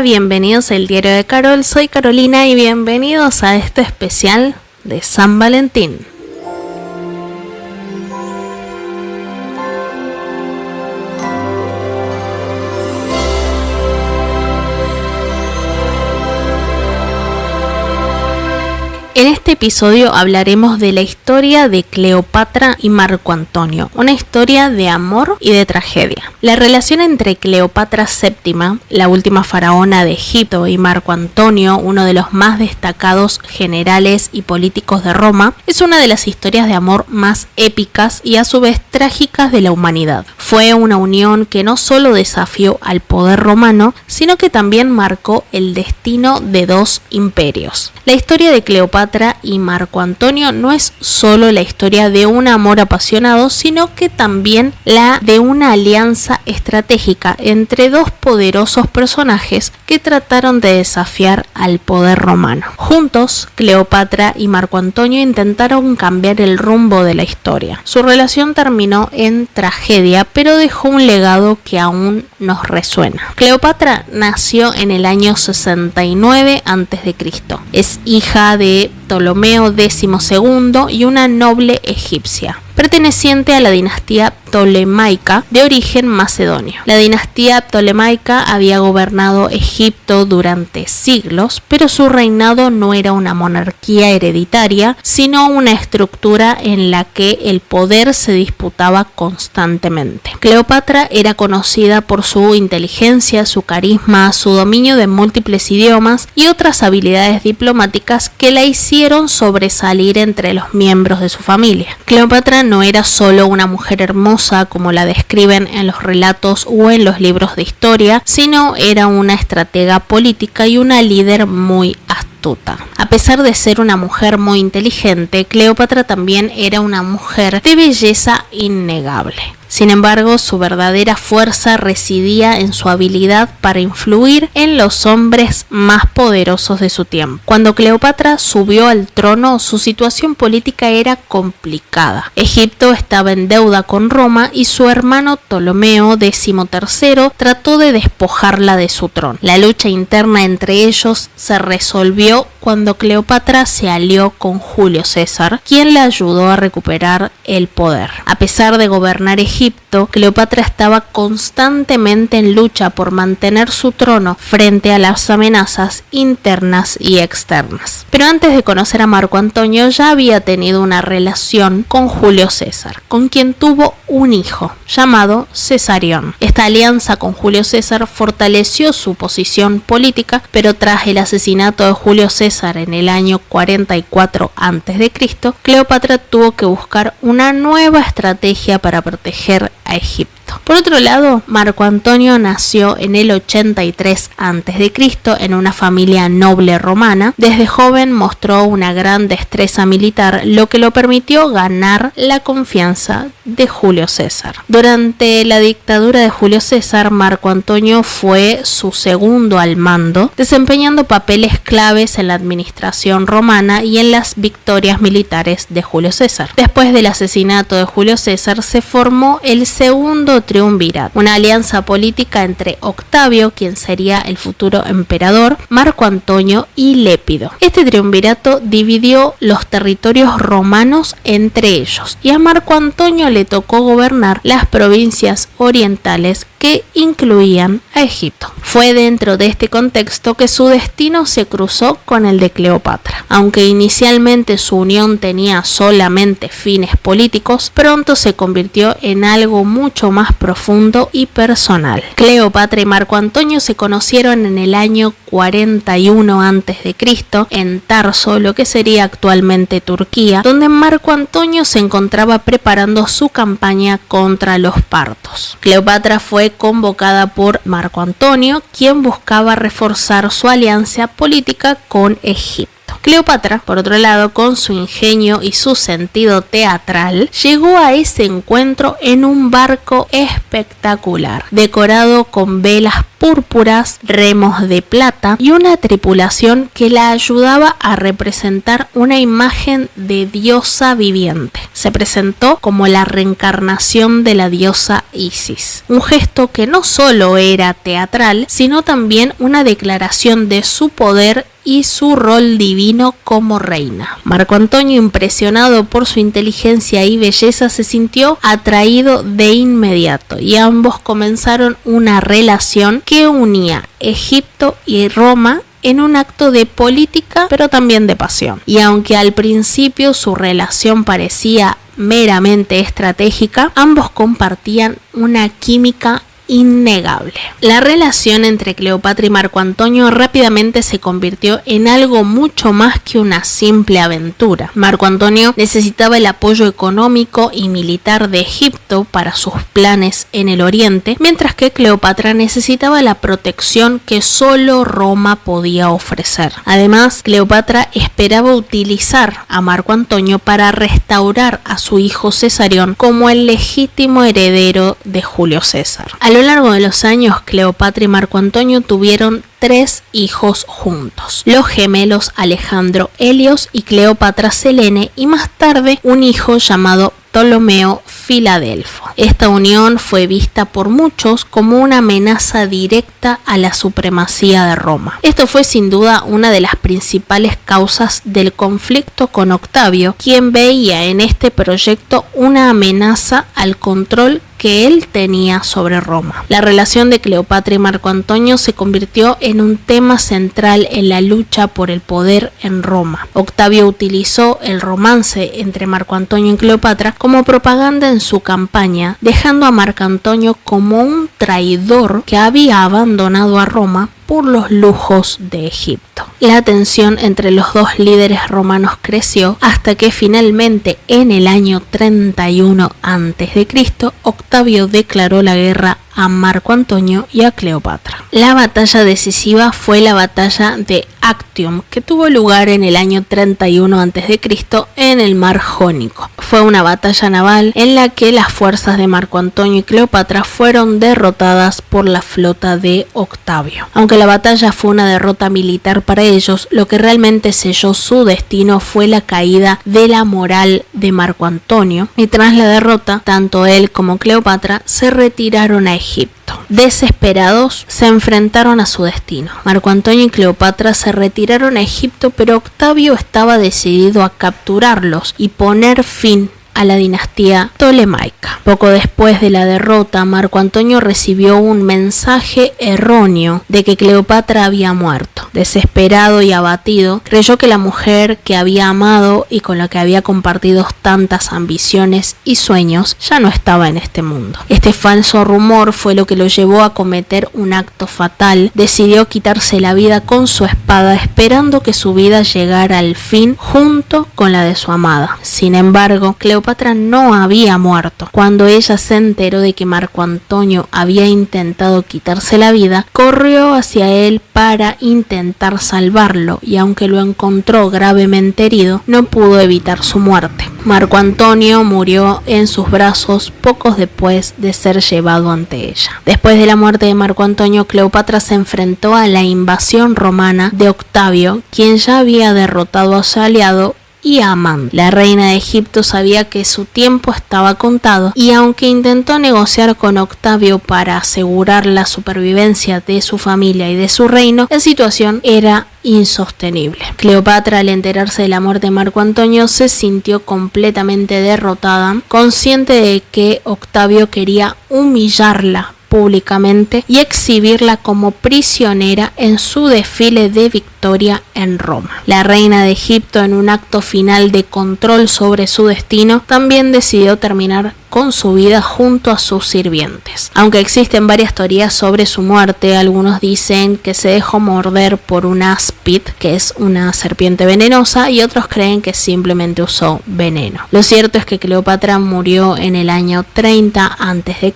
bienvenidos al Diario de Carol, soy Carolina y bienvenidos a este especial de San Valentín. En este episodio hablaremos de la historia de Cleopatra y Marco Antonio, una historia de amor y de tragedia. La relación entre Cleopatra VII, la última faraona de Egipto, y Marco Antonio, uno de los más destacados generales y políticos de Roma, es una de las historias de amor más épicas y a su vez trágicas de la humanidad. Fue una unión que no solo desafió al poder romano, sino que también marcó el destino de dos imperios. La historia de Cleopatra y Marco Antonio no es solo la historia de un amor apasionado, sino que también la de una alianza estratégica entre dos poderosos personajes que trataron de desafiar al poder romano. Juntos, Cleopatra y Marco Antonio intentaron cambiar el rumbo de la historia. Su relación terminó en tragedia, pero dejó un legado que aún nos resuena. Cleopatra nació en el año 69 a.C. Es hija de Ptolomeo XII y una noble egipcia, perteneciente a la dinastía ptolemaica de origen macedonio. La dinastía ptolemaica había gobernado Egipto durante siglos, pero su reinado no era una monarquía hereditaria, sino una estructura en la que el poder se disputaba constantemente. Cleopatra era conocida por su inteligencia, su carisma, su dominio de múltiples idiomas y otras habilidades diplomáticas que la hicieron sobresalir entre los miembros de su familia. Cleopatra no era solo una mujer hermosa como la describen en los relatos o en los libros de historia, sino era una estratega política y una líder muy astuta. A pesar de ser una mujer muy inteligente, Cleopatra también era una mujer de belleza innegable. Sin embargo, su verdadera fuerza residía en su habilidad para influir en los hombres más poderosos de su tiempo. Cuando Cleopatra subió al trono, su situación política era complicada. Egipto estaba en deuda con Roma y su hermano Ptolomeo XIII trató de despojarla de su trono. La lucha interna entre ellos se resolvió cuando Cleopatra se alió con Julio César, quien la ayudó a recuperar el poder. A pesar de gobernar Egipto, Cleopatra estaba constantemente en lucha por mantener su trono frente a las amenazas internas y externas. Pero antes de conocer a Marco Antonio ya había tenido una relación con Julio César, con quien tuvo un hijo llamado Cesarión. Esta alianza con Julio César fortaleció su posición política, pero tras el asesinato de Julio César en el año 44 a.C., Cleopatra tuvo que buscar una nueva estrategia para proteger a Egipto. Por otro lado, Marco Antonio nació en el 83 a.C. en una familia noble romana. Desde joven mostró una gran destreza militar, lo que lo permitió ganar la confianza de Julio César. Durante la dictadura de Julio César, Marco Antonio fue su segundo al mando, desempeñando papeles claves en la administración romana y en las victorias militares de Julio César. Después del asesinato de Julio César, se formó el segundo triunvirato, una alianza política entre Octavio, quien sería el futuro emperador, Marco Antonio y Lépido. Este triunvirato dividió los territorios romanos entre ellos y a Marco Antonio le tocó gobernar las provincias orientales que incluían a Egipto. Fue dentro de este contexto que su destino se cruzó con el de Cleopatra. Aunque inicialmente su unión tenía solamente fines políticos, pronto se convirtió en algo mucho más profundo y personal. Cleopatra y Marco Antonio se conocieron en el año 41 a.C. en Tarso, lo que sería actualmente Turquía, donde Marco Antonio se encontraba preparando su campaña contra los partos. Cleopatra fue convocada por Marco Antonio, quien buscaba reforzar su alianza política con Egipto. Cleopatra, por otro lado, con su ingenio y su sentido teatral, llegó a ese encuentro en un barco espectacular, decorado con velas púrpuras, remos de plata y una tripulación que la ayudaba a representar una imagen de diosa viviente. Se presentó como la reencarnación de la diosa Isis, un gesto que no solo era teatral, sino también una declaración de su poder y su rol divino como reina. Marco Antonio, impresionado por su inteligencia y belleza, se sintió atraído de inmediato y ambos comenzaron una relación que unía Egipto y Roma en un acto de política, pero también de pasión. Y aunque al principio su relación parecía meramente estratégica, ambos compartían una química innegable. La relación entre Cleopatra y Marco Antonio rápidamente se convirtió en algo mucho más que una simple aventura. Marco Antonio necesitaba el apoyo económico y militar de Egipto para sus planes en el Oriente, mientras que Cleopatra necesitaba la protección que solo Roma podía ofrecer. Además, Cleopatra esperaba utilizar a Marco Antonio para restaurar a su hijo Cesarión como el legítimo heredero de Julio César. A lo largo de los años, Cleopatra y Marco Antonio tuvieron 3 hijos juntos: los gemelos Alejandro Helios y Cleopatra Selene, y más tarde un hijo llamado Ptolomeo Filadelfo. Esta unión fue vista por muchos como una amenaza directa a la supremacía de Roma. Esto fue sin duda una de las principales causas del conflicto con Octavio, quien veía en este proyecto una amenaza al control que él tenía sobre Roma. La relación de Cleopatra y Marco Antonio se convirtió en un tema central en la lucha por el poder en Roma. Octavio utilizó el romance entre Marco Antonio y Cleopatra como propaganda en su campaña, dejando a Marco Antonio como un traidor que había abandonado a Roma por los lujos de Egipto. La tensión entre los dos líderes romanos creció hasta que finalmente en el año 31 a.C. Octavio declaró la guerra a Marco Antonio y a Cleopatra. La batalla decisiva fue la batalla de Actium, que tuvo lugar en el año 31 a.C. en el mar Jónico. Fue una batalla naval en la que las fuerzas de Marco Antonio y Cleopatra fueron derrotadas por la flota de Octavio. Aunque la batalla fue una derrota militar para ellos, lo que realmente selló su destino fue la caída de la moral de Marco Antonio, y tras la derrota, tanto él como Cleopatra se retiraron a Egipto. Desesperados, se enfrentaron a su destino. Marco Antonio y Cleopatra se retiraron a Egipto, pero Octavio estaba decidido a capturarlos y poner fin a la dinastía ptolemaica. Poco después de la derrota, Marco Antonio recibió un mensaje erróneo de que Cleopatra había muerto. Desesperado y abatido, creyó que la mujer que había amado y con la que había compartido tantas ambiciones y sueños ya no estaba en este mundo. Este falso rumor fue lo que lo llevó a cometer un acto fatal. Decidió quitarse la vida con su espada, esperando que su vida llegara al fin junto con la de su amada. Sin embargo, Cleopatra no había muerto. Cuando ella se enteró de que Marco Antonio había intentado quitarse la vida, corrió hacia él para intentar salvarlo, y aunque lo encontró gravemente herido, no pudo evitar su muerte. Marco Antonio murió en sus brazos pocos después de ser llevado ante ella. Después de la muerte de Marco Antonio, Cleopatra se enfrentó a la invasión romana de Octavio, quien ya había derrotado a su aliado y a Amán. La reina de Egipto sabía que su tiempo estaba contado, y aunque intentó negociar con Octavio para asegurar la supervivencia de su familia y de su reino, la situación era insostenible. Cleopatra, al enterarse de la muerte de Marco Antonio, se sintió completamente derrotada, consciente de que Octavio quería humillarla públicamente y exhibirla como prisionera en su desfile de victoria en Roma. La reina de Egipto, en un acto final de control sobre su destino, también decidió terminar con su vida junto a sus sirvientes. Aunque existen varias teorías sobre su muerte, algunos dicen que se dejó morder por un áspid, que es una serpiente venenosa, y otros creen que simplemente usó veneno. Lo cierto es que Cleopatra murió en el año 30 a.C.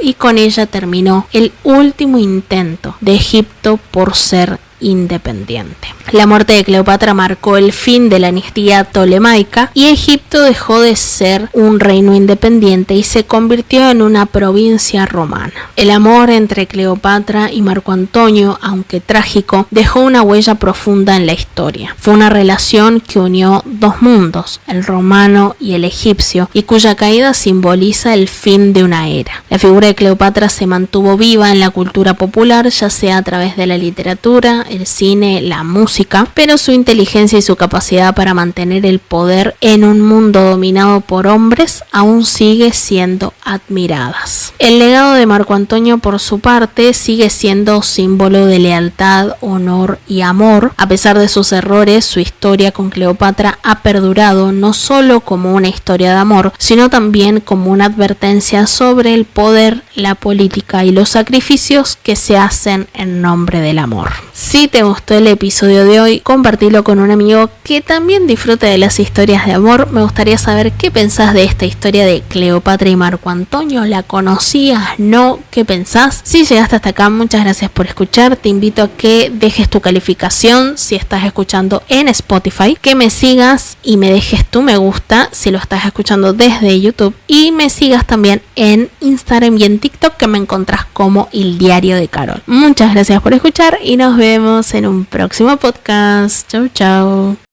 y con ella terminó el último intento de Egipto por ser independiente. La muerte de Cleopatra marcó el fin de la dinastía tolemaica y Egipto dejó de ser un reino independiente y se convirtió en una provincia romana. El amor entre Cleopatra y Marco Antonio, aunque trágico, dejó una huella profunda en la historia. Fue una relación que unió dos mundos, el romano y el egipcio, y cuya caída simboliza el fin de una era. La figura de Cleopatra se mantuvo viva en la cultura popular, ya sea a través de la literatura, el cine, la música, pero su inteligencia y su capacidad para mantener el poder en un mundo dominado por hombres aún sigue siendo admiradas. El legado de Marco Antonio, por su parte, sigue siendo símbolo de lealtad, honor y amor. A pesar de sus errores, su historia con Cleopatra ha perdurado no solo como una historia de amor, sino también como una advertencia sobre el poder, la política y los sacrificios que se hacen en nombre del amor. Si te gustó el episodio de hoy, compartilo con un amigo que también disfrute de las historias de amor. Me gustaría saber qué pensás de esta historia de Cleopatra y Marco Antonio. ¿La conocías? ¿No? ¿Qué pensás? Si llegaste hasta acá, muchas gracias por escuchar. Te invito a que dejes tu calificación si estás escuchando en Spotify, que me sigas y me dejes tu me gusta si lo estás escuchando desde YouTube, y me sigas también en Instagram y en TikTok, que me encontrás como El Diario de Carol. Muchas gracias por escuchar y nos vemos en un próximo podcast. Chau, chau.